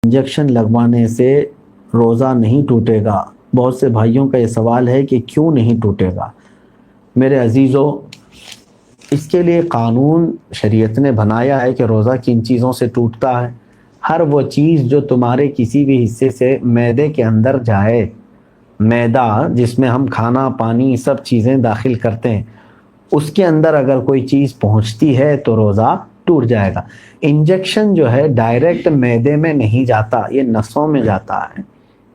Injection لگوانے سے روزہ نہیں ٹوٹے گا؟ بہت سے بھائیوں کا یہ سوال ہے کہ کیوں نہیں ٹوٹے گا۔ میرے عزیزو، اس کے لیے قانون شریعت نے بنایا ہے کہ روزہ کن چیزوں سے ٹوٹتا ہے۔ ہر وہ چیز جو تمہارے کسی بھی حصے سے معدے کے اندر جائے، معدہ جس میں ہم کھانا پانی سب چیزیں داخل کرتے ہیں، اس کے اندر اگر کوئی چیز پہنچتی ہے تو روزہ ٹوٹ جائے گا۔ انجیکشن جو ہے ڈائریکٹ معدے میں نہیں جاتا، یہ نسوں میں جاتا ہے،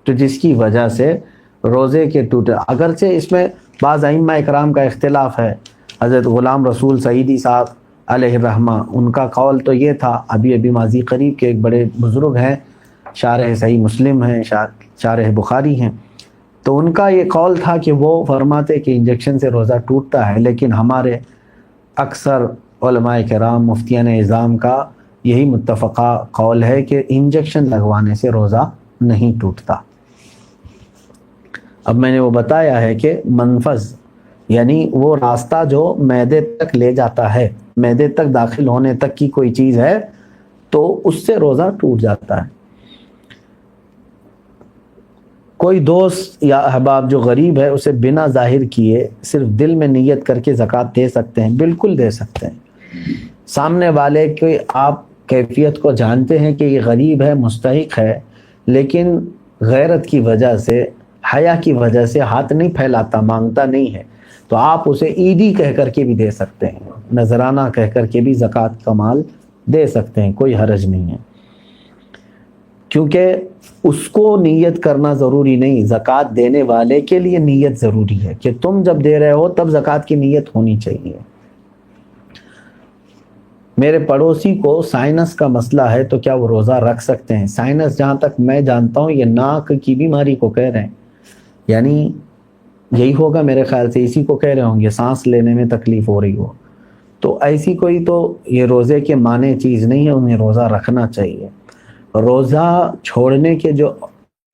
تو جس کی وجہ سے روزے کے ٹوٹے۔ اگرچہ اس میں بعض ائمہ اکرام کا اختلاف ہے۔ حضرت غلام رسول سعیدی صاحب علیہ الرحمہ، ان کا قول تو یہ تھا، ابھی ماضی قریب کے ایک بڑے بزرگ ہیں، شارح صحیح مسلم ہیں، شارح بخاری ہیں، تو ان کا یہ قول تھا کہ وہ فرماتے کہ انجیکشن سے روزہ ٹوٹتا ہے، لیکن ہمارے اکثر علماء کرام مفتیان اعظام کا یہی متفقہ قول ہے کہ انجیکشن لگوانے سے روزہ نہیں ٹوٹتا۔ اب میں نے وہ بتایا ہے کہ منفذ یعنی وہ راستہ جو معدے تک لے جاتا ہے، معدے تک داخل ہونے تک کی کوئی چیز ہے تو اس سے روزہ ٹوٹ جاتا ہے۔ کوئی دوست یا احباب جو غریب ہے اسے بنا ظاہر کیے صرف دل میں نیت کر کے زکوٰۃ دے سکتے ہیں؟ بالکل دے سکتے ہیں۔ سامنے والے کے آپ کیفیت کو جانتے ہیں کہ یہ غریب ہے، مستحق ہے، لیکن غیرت کی وجہ سے، حیا کی وجہ سے ہاتھ نہیں پھیلاتا، مانگتا نہیں ہے، تو آپ اسے عیدی کہہ کر کے بھی دے سکتے ہیں، نذرانہ کہہ کر کے بھی زکوٰۃ کا مال دے سکتے ہیں، کوئی حرج نہیں ہے، کیونکہ اس کو نیت کرنا ضروری نہیں، زکوٰۃ دینے والے کے لیے نیت ضروری ہے کہ تم جب دے رہے ہو تب زکوٰۃ کی نیت ہونی چاہیے۔ میرے پڑوسی کو سائنس کا مسئلہ ہے تو کیا وہ روزہ رکھ سکتے ہیں؟ سائنس جہاں تک میں جانتا ہوں یہ ناک کی بیماری کو کہہ رہے ہیں، یعنی یہی ہوگا میرے خیال سے، اسی کو کہہ رہے ہوں گے، سانس لینے میں تکلیف ہو رہی ہو، تو ایسی کوئی تو یہ روزے کے معنی چیز نہیں ہے، انہیں روزہ رکھنا چاہیے۔ روزہ چھوڑنے کے جو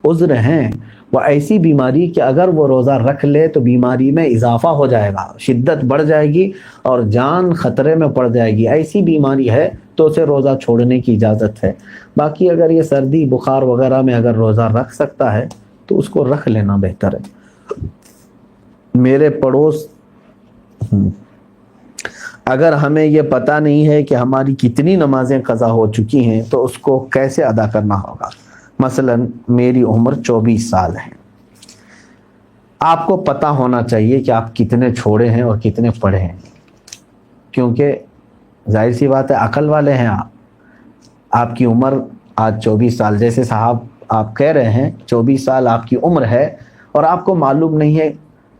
عذر ہیں وہ ایسی بیماری کہ اگر وہ روزہ رکھ لے تو بیماری میں اضافہ ہو جائے گا، شدت بڑھ جائے گی اور جان خطرے میں پڑ جائے گی، ایسی بیماری ہے تو اسے روزہ چھوڑنے کی اجازت ہے۔ باقی اگر یہ سردی بخار وغیرہ میں اگر روزہ رکھ سکتا ہے تو اس کو رکھ لینا بہتر ہے۔ میرے پڑوس اگر ہمیں یہ پتہ نہیں ہے کہ ہماری کتنی نمازیں قضا ہو چکی ہیں تو اس کو کیسے ادا کرنا ہوگا؟ مثلا میری عمر 24 سال ہے، آپ کو پتہ ہونا چاہیے کہ آپ کتنے چھوڑے ہیں اور کتنے پڑھے ہیں، کیونکہ ظاہر سی بات ہے عقل والے ہیں آپ کی عمر آج 24 سال، جیسے صاحب آپ کہہ رہے ہیں 24 سال آپ کی عمر ہے اور آپ کو معلوم نہیں ہے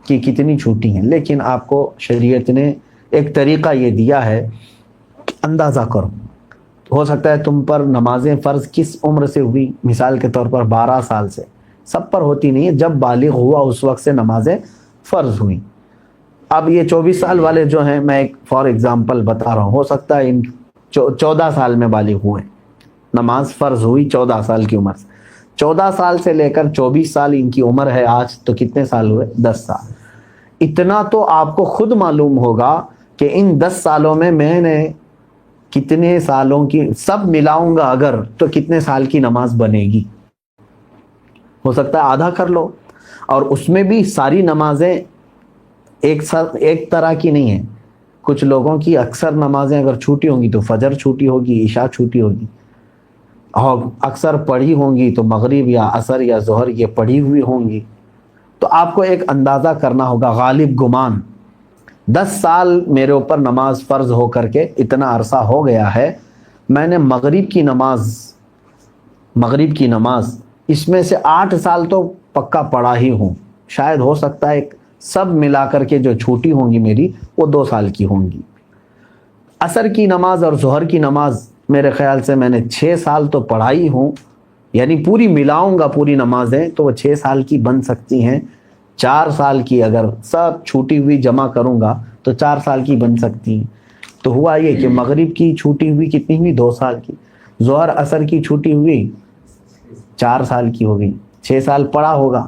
کہ کتنی چھوٹی ہیں، لیکن آپ کو شریعت نے ایک طریقہ یہ دیا ہے، اندازہ کرو، ہو سکتا ہے تم پر نمازیں فرض کس عمر سے ہوئی، مثال کے طور پر 12 سال سے، سب پر ہوتی نہیں ہے، جب بالغ ہوا اس وقت سے نمازیں فرض ہوئیں۔ اب یہ 24 سال والے جو ہیں، میں ایک فار ایگزامپل بتا رہا ہوں، ہو سکتا ہے ان 14 سال میں بالغ ہوئے، نماز فرض ہوئی 14 سال کی عمر سے، 14 سال سے لے کر 24 سال ان کی عمر ہے آج، تو کتنے سال ہوئے؟ 10 سال۔ اتنا تو آپ کو خود معلوم ہوگا کہ ان 10 سالوں میں میں نے کتنے سالوں کی سب ملاؤں گا اگر تو کتنے سال کی نماز بنے گی، ہو سکتا ہے آدھا کر لو، اور اس میں بھی ساری نمازیں ایک طرح کی نہیں ہیں، کچھ لوگوں کی اکثر نمازیں اگر چھوٹی ہوں گی تو فجر چھوٹی ہوگی، عشاء چھوٹی ہوگی، اور اکثر پڑھی ہوں گی تو مغرب یا عصر یا ظہر یہ پڑھی ہوئی ہوں گی، تو آپ کو ایک اندازہ کرنا ہوگا غالب گمان 10 سال میرے اوپر نماز فرض ہو کر کے اتنا عرصہ ہو گیا ہے، میں نے مغرب کی نماز اس میں سے 8 سال تو پکا پڑھا ہی ہوں، شاید ہو سکتا ہے سب ملا کر کے جو چھوٹی ہوں گی میری وہ 2 سال کی ہوں گی۔ عصر کی نماز اور ظہر کی نماز میرے خیال سے میں نے 6 سال تو پڑھائی ہوں، یعنی پوری ملاؤں گا پوری نمازیں تو وہ 6 سال کی بن سکتی ہیں، 4 سال کی اگر سب چھوٹی ہوئی جمع کروں گا تو 4 سال کی بن سکتی ہیں۔ تو ہوا یہ کہ مغرب کی چھوٹی ہوئی کتنی ہوئی؟ 2 سال کی، ظہر عصر کی چھوٹی ہوئی 4 سال کی ہو گئی، 6 سال پڑھا ہوگا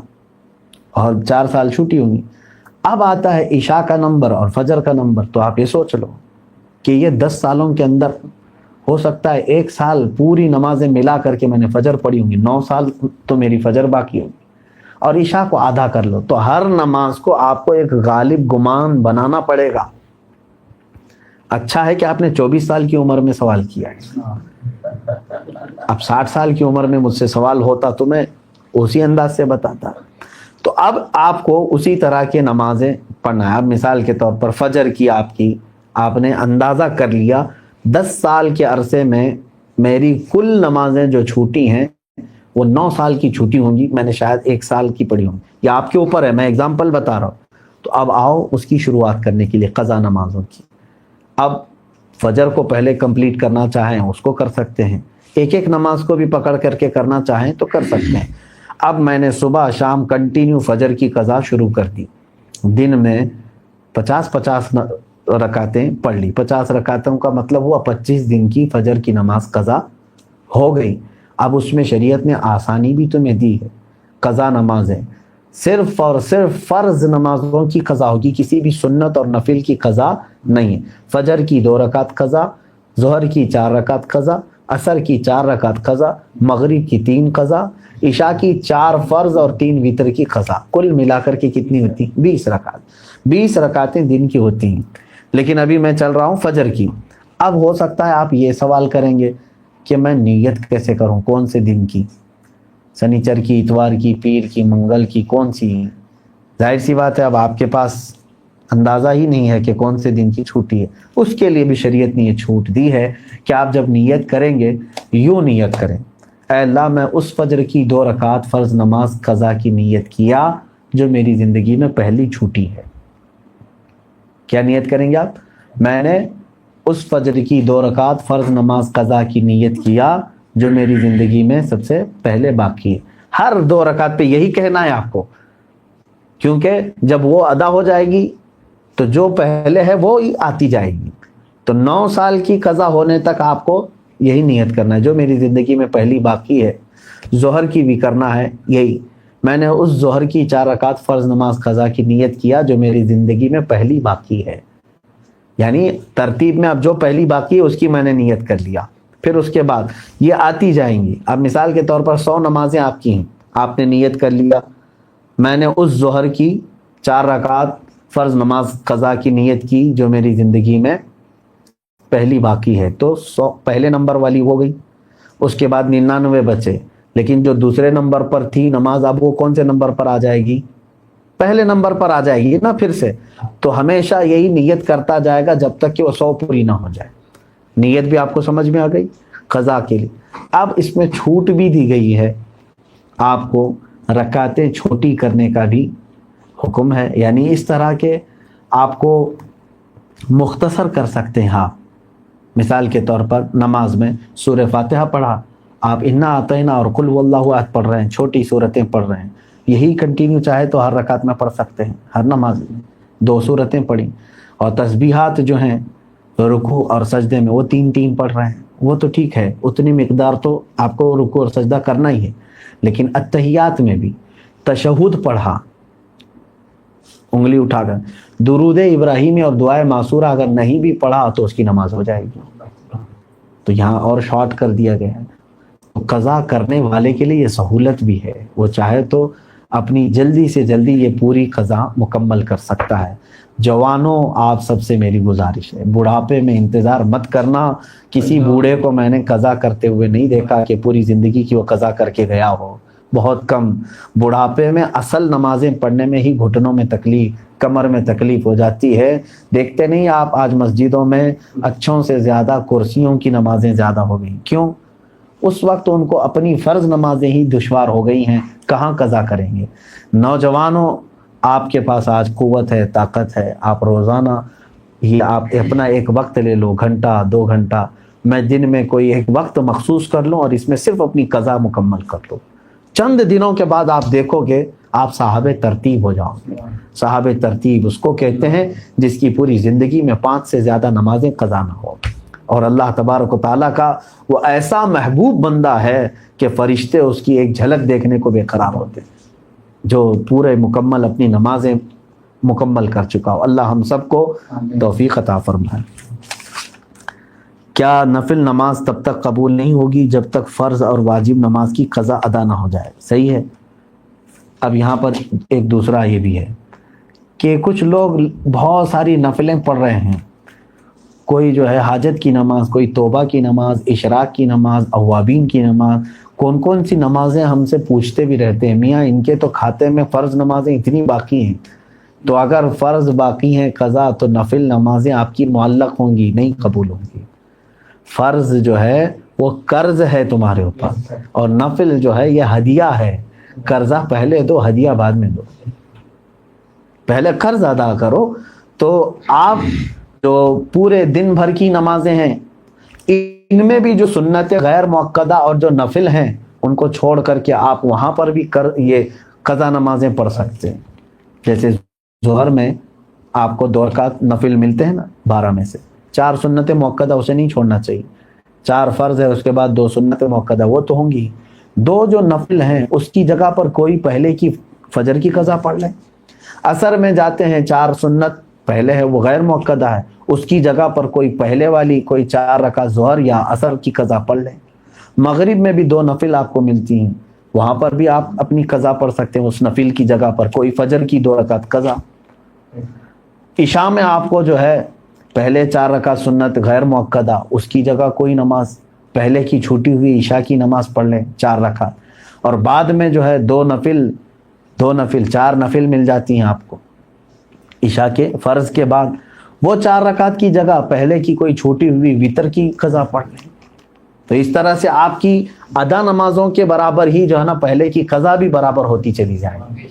اور 4 سال چھوٹی ہوگی۔ اب آتا ہے عشاء کا نمبر اور فجر کا نمبر، تو آپ یہ سوچ لو کہ یہ 10 سالوں کے اندر ہو سکتا ہے 1 سال پوری نمازیں ملا کر کے میں نے فجر پڑھی ہوں گی، 9 سال تو میری فجر باقی ہوگی، اور عشاء کو آدھا کر لو، تو ہر نماز کو آپ کو ایک غالب گمان بنانا پڑے گا۔ اچھا ہے کہ آپ نے 24 سال کی عمر میں سوال کیا ہے، اب 60 سال کی عمر میں مجھ سے سوال ہوتا تو میں اسی انداز سے بتاتا۔ تو اب آپ کو اسی طرح کی نمازیں پڑھنا ہے۔ اب مثال کے طور پر فجر کی آپ نے اندازہ کر لیا 10 سال کے عرصے میں میری کل نمازیں جو چھوٹی ہیں وہ 9 سال کی چھوٹی ہوں گی، میں نے شاید 1 سال کی پڑھی ہوں، یا آپ کے اوپر ہے، میں اگزامپل بتا رہا ہوں۔ تو اب آؤ اس کی شروعات کرنے کے لیے قضا نمازوں کی۔ اب فجر کو پہلے کمپلیٹ کرنا چاہیں اس کو کر سکتے ہیں، ایک ایک نماز کو بھی پکڑ کر کے کرنا چاہیں تو کر سکتے ہیں۔ اب میں نے صبح شام کنٹینیو فجر کی قضا شروع کر دی، دن میں 50 رکعتیں پڑھ لی، 50 رکعتوں کا مطلب ہوا 25 دن کی فجر کی نماز قضا ہو گئی۔ اب اس میں شریعت نے آسانی بھی تمہیں دی ہے، قضا نمازیں صرف اور صرف فرض نمازوں کی قضا ہوگی، کسی بھی سنت اور نفل کی قضا نہیں ہے۔ فجر کی 2 رکعت قضا، ظہر کی 4 رکعت قضا، عصر کی 4 رکعت قضا، مغرب کی 3 قضا، عشاء کی 4 فرض اور 3 وتر کی قضا، کل ملا کر کے کتنی ہوتی؟ 20 رکعت۔ 20 رکعتیں دن کی ہوتی ہیں، لیکن ابھی میں چل رہا ہوں فجر کی۔ اب ہو سکتا ہے آپ یہ سوال کریں گے کہ میں نیت کیسے کروں، کون سے دن کی، سنیچر کی، اتوار کی، پیر کی، منگل کی، کون سی؟ ظاہر سی بات ہے اب آپ کے پاس اندازہ ہی نہیں ہے کہ کون سے دن کی چھوٹی ہے۔ اس کے لیے بھی شریعت نے یہ چھوٹ دی ہے کہ آپ جب نیت کریں گے یوں نیت کریں، اے اللہ میں اس فجر کی 2 رکعت فرض نماز قضا کی نیت کیا جو میری زندگی میں پہلی چھوٹی ہے۔ کیا نیت کریں گے آپ؟ میں نے اس فجر کی 2 رکعت فرض نماز قضا کی نیت کیا جو میری زندگی میں سب سے پہلے باقی ہے۔ ہر 2 رکعت پہ یہی کہنا ہے آپ کو، کیونکہ جب وہ ادا ہو جائے گی تو جو پہلے ہے وہ ہی آتی جائے گی۔ تو 9 سال کی قضا ہونے تک آپ کو یہی نیت کرنا ہے جو میری زندگی میں پہلی باقی ہے۔ ظہر کی بھی کرنا ہے یہی، میں نے اس ظہر کی 4 رکعت فرض نماز قضا کی نیت کیا جو میری زندگی میں پہلی باقی ہے، یعنی ترتیب میں اب جو پہلی باقی ہے اس کی میں نے نیت کر لیا، پھر اس کے بعد یہ آتی جائیں گی۔ اب مثال کے طور پر 100 نمازیں آپ کی ہیں، آپ نے نیت کر لیا میں نے اس ظہر کی 4 رکعت فرض نماز قضا کی نیت کی جو میری زندگی میں پہلی باقی ہے، تو 100 پہلے نمبر والی ہو گئی، اس کے بعد 99 بچے، لیکن جو دوسرے نمبر پر تھی نماز اب وہ کون سے نمبر پر آ جائے گی؟ پہلے نمبر پر آ جائے گی نا پھر سے۔ تو ہمیشہ یہی نیت کرتا جائے گا جب تک کہ وہ 100 پوری نہ ہو جائے۔ نیت بھی آپ کو سمجھ میں آ گئی قضا کے لیے۔ اب اس میں چھوٹ بھی دی گئی ہے، آپ کو رکعتیں چھوٹی کرنے کا بھی حکم ہے، یعنی اس طرح کے آپ کو مختصر کر سکتے ہیں آپ۔ مثال کے طور پر نماز میں سورہ فاتحہ پڑھا، آپ انا اعطینا اور قل واللہ احد پڑھ رہے ہیں، چھوٹی صورتیں پڑھ رہے ہیں، یہی کنٹینیو چاہے تو ہر رکعت میں پڑھ سکتے ہیں، ہر نماز میں 2 صورتیں پڑھی، اور تسبیحات جو ہیں رکوع اور سجدے میں وہ 3 پڑھ رہے ہیں، وہ تو ٹھیک ہے، اتنی مقدار تو آپ کو رکوع اور سجدہ کرنا ہی ہے۔ لیکن اتحیات میں بھی تشہد پڑھا انگلی اٹھا کر، درود ابراہیمی اور دعائے معصورہ اگر نہیں بھی پڑھا تو اس کی نماز ہو جائے گی، تو یہاں اور شارٹ کر دیا گیا ہے۔ قضا کرنے والے کے لیے یہ سہولت بھی ہے، وہ چاہے تو اپنی جلدی سے جلدی یہ پوری قضا مکمل کر سکتا ہے۔ جوانوں آپ سب سے میری گزارش ہے، بڑھاپے میں انتظار مت کرنا، کسی بوڑھے کو میں نے قضا کرتے ہوئے نہیں دیکھا کہ پوری زندگی کی وہ قضا کر کے گیا ہو، بہت کم۔ بڑھاپے میں اصل نمازیں پڑھنے میں ہی گھٹنوں میں تکلیف، کمر میں تکلیف ہو جاتی ہے۔ دیکھتے نہیں آپ آج مسجدوں میں اچھوں سے زیادہ کرسیوں کی نمازیں زیادہ ہو گئی، کیوں؟ اس وقت ان کو اپنی فرض نمازیں ہی دشوار ہو گئی ہیں، کہاں قضا کریں گے۔ نوجوانوں آپ کے پاس آج قوت ہے، طاقت ہے، آپ روزانہ ہی آپ اپنا ایک وقت لے لو، گھنٹہ 2 گھنٹہ، میں دن میں کوئی ایک وقت مخصوص کر لوں اور اس میں صرف اپنی قضا مکمل کر لوں۔ چند دنوں کے بعد آپ دیکھو گے آپ صاحب ترتیب ہو جاؤ گے۔ صاحب ترتیب اس کو کہتے ہیں جس کی پوری زندگی میں 5 سے زیادہ نمازیں قضا نہ ہو، اور اللہ تبارک و تعالیٰ کا وہ ایسا محبوب بندہ ہے کہ فرشتے اس کی ایک جھلک دیکھنے کو بے قرار ہوتے، جو پورے مکمل اپنی نمازیں مکمل کر چکا ہو۔ اللہ ہم سب کو توفیق عطا فرمائے۔ کیا نفل نماز تب تک قبول نہیں ہوگی جب تک فرض اور واجب نماز کی قضا ادا نہ ہو جائے؟ صحیح ہے. اب یہاں پر ایک دوسرا یہ بھی ہے کہ کچھ لوگ بہت ساری نفلیں پڑھ رہے ہیں، کوئی جو ہے حاجت کی نماز، کوئی توبہ کی نماز، اشراق کی نماز، اوابین کی نماز، کون کون سی نمازیں ہم سے پوچھتے بھی رہتے ہیں، میاں ان کے تو کھاتے میں فرض نمازیں اتنی باقی ہیں، تو اگر فرض باقی ہیں قضا تو نفل نمازیں آپ کی معلق ہوں گی، نہیں قبول ہوں گی. فرض جو ہے وہ قرض ہے تمہارے اوپر، اور نفل جو ہے یہ ہدیہ ہے. قرضہ پہلے دو، ہدیہ بعد میں دو. پہلے قرض ادا کرو. تو آپ جو پورے دن بھر کی نمازیں ہیں ان میں بھی جو سنت غیر مؤکدہ اور جو نفل ہیں ان کو چھوڑ کر کے آپ وہاں پر بھی یہ قضا نمازیں پڑھ سکتے ہیں. جیسے ظہر میں آپ کو 2 رکعت نفل ملتے ہیں نا 12 میں سے، 4 سنت مؤکدہ اسے نہیں چھوڑنا چاہیے. 4 فرض ہے، اس کے بعد 2 سنت مؤکدہ وہ تو ہوں گی. 2 جو نفل ہیں اس کی جگہ پر کوئی پہلے کی فجر کی قضا پڑھ لیں. عصر میں جاتے ہیں 4 سنت پہلے ہے وہ غیر مؤکدہ ہے، اس کی جگہ پر کوئی پہلے والی کوئی 4 رکعت ظہر یا عصر کی قضا پڑھ لیں. مغرب میں بھی 2 نفل آپ کو ملتی ہیں، وہاں پر بھی آپ اپنی قضا پڑھ سکتے ہیں، اس نفل کی جگہ پر کوئی فجر کی 2 رکعت قضا. عشاء میں آپ کو جو ہے پہلے 4 رکعت سنت غیر مؤکدہ، اس کی جگہ کوئی نماز پہلے کی چھوٹی ہوئی عشاء کی نماز پڑھ لیں 4 رکعت، اور بعد میں جو ہے 2 نفل 4 نفل مل جاتی ہیں آپ کو عشاء کے فرض کے بعد. وہ 4 رکعت کی جگہ پہلے کی کوئی چھوٹی ہوئی وتر کی قضا پڑھ لیں. تو اس طرح سے آپ کی ادا نمازوں کے برابر ہی جو ہے نا پہلے کی قضا بھی برابر ہوتی چلی جائے گی.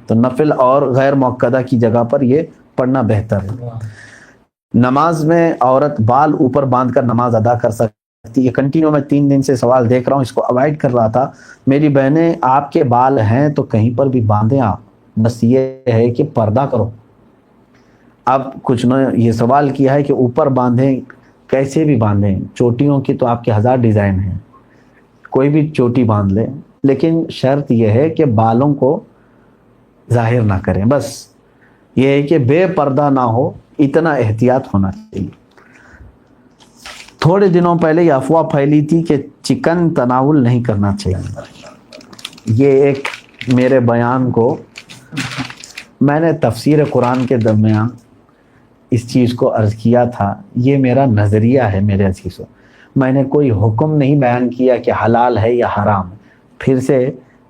تو نفل اور غیر مؤکدہ کی جگہ پر یہ پڑھنا بہتر ہے. نماز میں عورت بال اوپر باندھ کر نماز ادا کر سکتی ہے؟ کنٹینیو میں 3 دن سے سوال دیکھ رہا ہوں، اس کو اوائڈ کر رہا تھا. میری بہنیں آپ کے بال ہیں تو کہیں پر بھی باندھیں آپ، بس یہ ہے کہ پردہ کرو. اب کچھ نے یہ سوال کیا ہے کہ اوپر باندھیں، کیسے بھی باندھیں، چوٹیوں کی تو آپ کے 1000 ڈیزائن ہیں، کوئی بھی چوٹی باندھ لیں، لیکن شرط یہ ہے کہ بالوں کو ظاہر نہ کریں. بس یہ ہے کہ بے پردہ نہ ہو، اتنا احتیاط ہونا چاہیے. تھوڑے دنوں پہلے یہ افواہ پھیلی تھی کہ چکن تناول نہیں کرنا چاہیے. یہ ایک میرے بیان کو میں نے تفسیر قرآن کے درمیان اس چیز کو عرض کیا تھا. یہ میرا نظریہ ہے میرے عزیزوں، میں نے کوئی حکم نہیں بیان کیا کہ حلال ہے یا حرام. پھر سے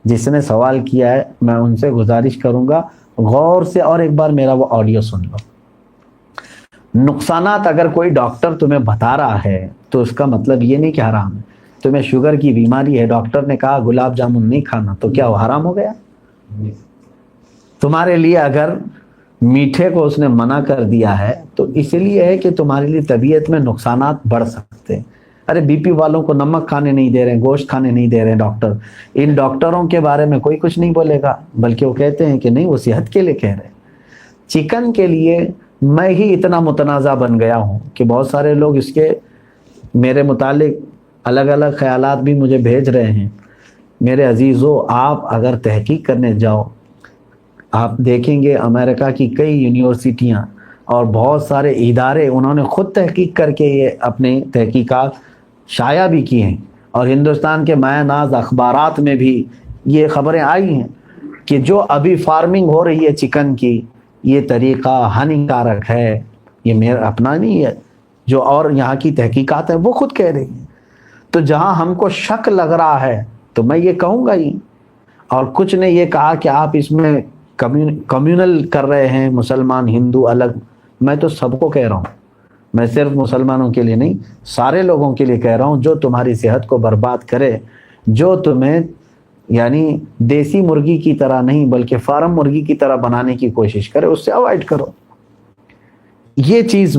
جس نے سوال کیا ہے میں ان سے گزارش کروں گا غور سے اور ایک بار میرا وہ آڈیو سن لو. نقصانات اگر کوئی ڈاکٹر تمہیں بتا رہا ہے تو اس کا مطلب یہ نہیں کہ حرام ہے. تمہیں شوگر کی بیماری ہے، ڈاکٹر نے کہا گلاب جامن نہیں کھانا، تو کیا وہ حرام ہو گیا؟ تمہارے لیے اگر میٹھے کو اس نے منع کر دیا ہے تو اس لیے ہے کہ تمہارے لیے طبیعت میں نقصانات بڑھ سکتے ہیں. ارے بی پی والوں کو نمک کھانے نہیں دے رہے، گوشت کھانے نہیں دے رہے ڈاکٹر. ان ڈاکٹروں کے بارے میں کوئی کچھ نہیں بولے گا، بلکہ وہ کہتے ہیں کہ نہیں وہ صحت کے لیے کہہ رہے ہیں. چکن کے لیے میں ہی اتنا متنازع بن گیا ہوں کہ بہت سارے لوگ اس کے میرے متعلق الگ الگ خیالات بھی مجھے بھیج رہے ہیں. میرے عزیزو، آپ اگر تحقیق کرنے جاؤ آپ دیکھیں گے امریکہ کی کئی یونیورسٹیاں اور بہت سارے ادارے انہوں نے خود تحقیق کر کے یہ اپنے تحقیقات شائع بھی کی ہیں، اور ہندوستان کے مایہ ناز اخبارات میں بھی یہ خبریں آئی ہیں کہ جو ابھی فارمنگ ہو رہی ہے چکن کی، یہ طریقہ ہانیکارک ہے. یہ میرا اپنا نہیں ہے، جو اور یہاں کی تحقیقات ہیں وہ خود کہہ رہی ہیں. تو جہاں ہم کو شک لگ رہا ہے تو میں یہ کہوں گا ہی. اور کچھ نے یہ کہا کہ آپ اس میں کمیونل کر رہے ہیں، مسلمان ہندو الگ. میں تو سب کو کہہ رہا ہوں، میں صرف مسلمانوں کے لیے نہیں سارے لوگوں کے لیے کہہ رہا ہوں. جو تمہاری صحت کو برباد کرے، جو تمہیں یعنی دیسی مرغی کی طرح نہیں بلکہ فارم مرغی کی طرح بنانے کی کوشش کرے، اس سے اوائڈ کرو. یہ چیز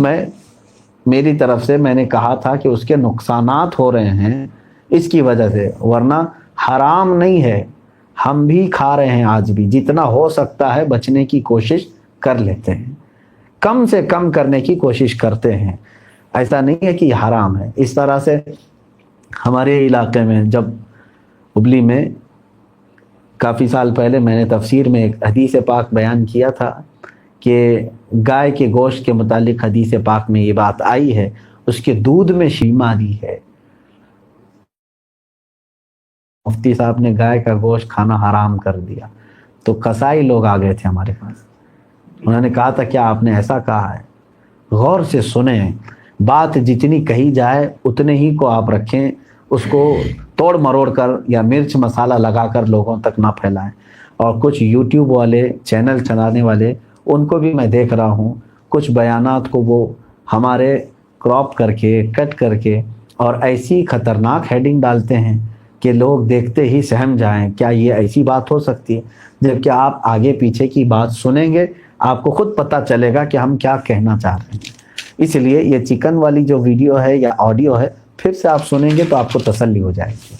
میری طرف سے میں نے کہا تھا کہ اس کے نقصانات ہو رہے ہیں اس کی وجہ سے، ورنہ حرام نہیں ہے. ہم بھی کھا رہے ہیں آج بھی، جتنا ہو سکتا ہے بچنے کی کوشش کر لیتے ہیں، کم سے کم کرنے کی کوشش کرتے ہیں. ایسا نہیں ہے کہ یہ حرام ہے. اس طرح سے ہمارے علاقے میں جب ہبلی میں کافی سال پہلے میں نے تفسیر میں ایک حدیث پاک بیان کیا تھا کہ گائے کے گوشت کے متعلق حدیث پاک میں یہ بات آئی ہے، اس کے دودھ میں بیماری ہے. مفتی صاحب نے گائے کا گوشت کھانا حرام کر دیا تو قصائی لوگ آ گئے تھے ہمارے پاس. انہوں نے کہا تھا کیا آپ نے ایسا کہا ہے؟ غور سے سنیں, بات جتنی کہی جائے اتنے ہی کو آپ رکھیں, اس کو توڑ مروڑ کر یا مرچ مسالہ لگا کر لوگوں تک نہ پھیلائیں. اور کچھ یوٹیوب والے چینل چلانے والے, ان کو بھی میں دیکھ رہا ہوں, کچھ بیانات کو وہ ہمارے کراپ کر کے کٹ کر کے اور ایسی خطرناک ہیڈنگ ڈالتے ہیں کہ لوگ دیکھتے ہی سہم جائیں کیا یہ ایسی بات ہو سکتی ہے, جبکہ آپ آگے پیچھے کی بات سنیں گے آپ کو خود پتہ چلے گا کہ ہم کیا کہنا چاہ رہے ہیں. اس لیے یہ چکن والی جو ویڈیو ہے یا آڈیو ہے پھر سے آپ سنیں گے تو آپ کو تسلی ہو جائے گی.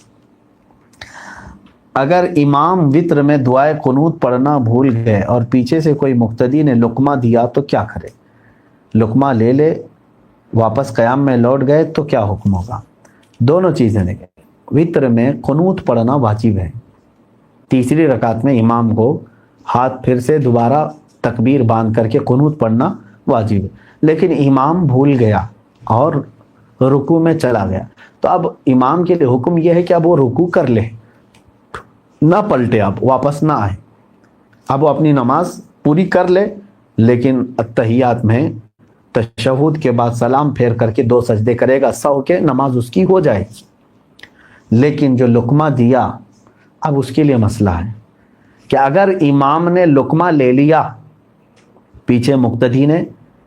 اگر امام وطر میں دعائے قنوت پڑھنا بھول گئے اور پیچھے سے کوئی مقتدی نے لقمہ دیا تو کیا کرے؟ لقمہ لے لے, واپس قیام میں لوٹ گئے تو کیا حکم ہوگا؟ دونوں چیزیں دیکھیں. وطر میں قنوت پڑھنا واجب ہے. تیسری رکعت میں امام کو ہاتھ پھر سے دوبارہ تکبیر باندھ کر کے قنوت پڑھنا واجب ہے. لیکن امام بھول گیا اور رکوع میں چلا گیا تو اب امام کے لیے حکم یہ ہے کہ اب وہ رکوع کر لے, نہ پلٹے, اب واپس نہ آئے, اب وہ اپنی نماز پوری کر لے. لیکن اتحیات میں تشہد کے بعد سلام پھیر کر کے 2 سجدے کرے گا, سہو کے نماز اس کی ہو جائے گی. لیکن جو لقمہ دیا, اب اس کے لیے مسئلہ ہے کہ اگر امام نے لقمہ لے لیا, پیچھے مقتدی نے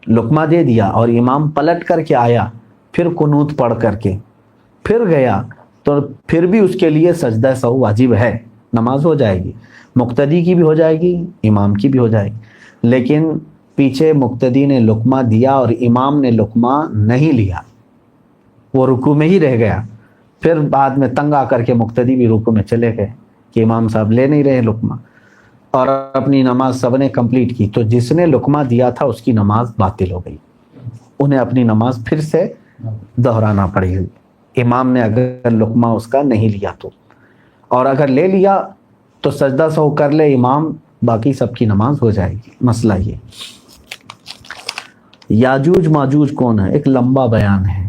لقمہ دے دیا اور امام پلٹ کر کے آیا, پھر قنوت پڑھ کر کے پھر گیا, تو پھر بھی اس کے لیے سجدہ سہو واجب ہے, نماز ہو جائے گی, مقتدی کی بھی ہو جائے گی, امام کی بھی ہو جائے گی. لیکن پیچھے مقتدی نے لقمہ دیا اور امام نے لقمہ نہیں لیا, وہ رکوع میں ہی رہ گیا, پھر بعد میں تنگ آ کر کے مقتدی بھی رکوع میں چلے گئے کہ امام صاحب لے نہیں رہے لقمہ, اور اپنی نماز سب نے کمپلیٹ کی, تو جس نے لقمہ دیا تھا اس کی نماز باطل ہو گئی, انہیں اپنی نماز پھر سے دہرانا پڑے گی. امام نے اگر لقمہ اس کا نہیں لیا تو, اور اگر لے لیا تو سجدہ سہو کر لے امام, باقی سب کی نماز ہو جائے گی. مسئلہ یہ یاجوج ماجوج کون ہے, ایک لمبا بیان ہے.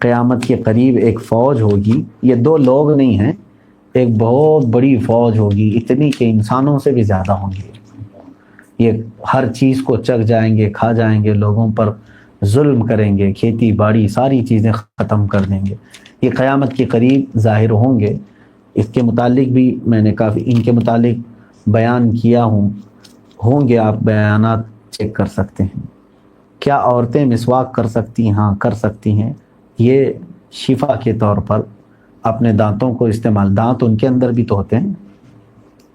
قیامت کے قریب ایک فوج ہوگی, یہ 2 لوگ نہیں ہیں, ایک بہت بڑی فوج ہوگی, اتنی کہ انسانوں سے بھی زیادہ ہوں گے. یہ ہر چیز کو چکھ جائیں گے, کھا جائیں گے, لوگوں پر ظلم کریں گے, کھیتی باڑی ساری چیزیں ختم کر دیں گے. یہ قیامت کے قریب ظاہر ہوں گے. اس کے متعلق بھی میں نے کافی ان کے متعلق بیان کیا ہوں گے, آپ بیانات چیک کر سکتے ہیں. کیا عورتیں مسواک کر سکتی ہیں؟ ہاں کر سکتی ہیں. یہ شفا کے طور پر اپنے دانتوں کو استعمال, دانت ان کے اندر بھی تو ہوتے ہیں,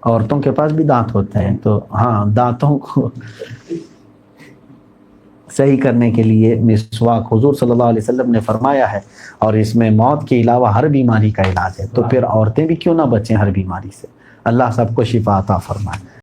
عورتوں کے پاس بھی دانت ہوتے ہیں, تو ہاں دانتوں کو صحیح کرنے کے لیے مسواک حضور صلی اللہ علیہ وسلم نے فرمایا ہے, اور اس میں موت کے علاوہ ہر بیماری کا علاج ہے. تو پھر عورتیں بھی کیوں نہ بچیں ہر بیماری سے. اللہ سب کو شفا عطا فرمائے.